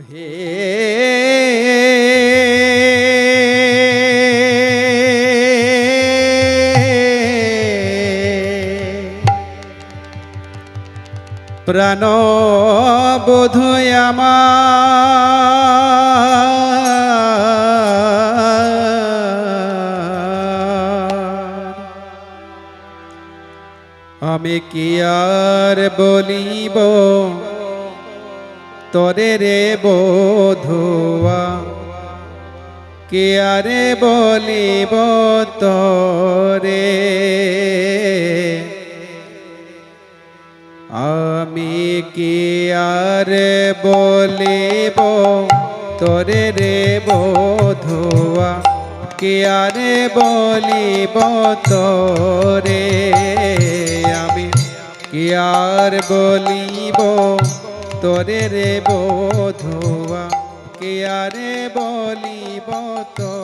হে প্রাণ বধূ আমি কি আর বলিব তোরে রে বধুয়া, কে আরে বলিব তোরে, আমি কি আর বলিব তোরে রে বধুয়া, কে আরে বলিব তোরে, আমি কি আর বলিব তোরে রে বধুয়া, কে আরে বলিব তোরে।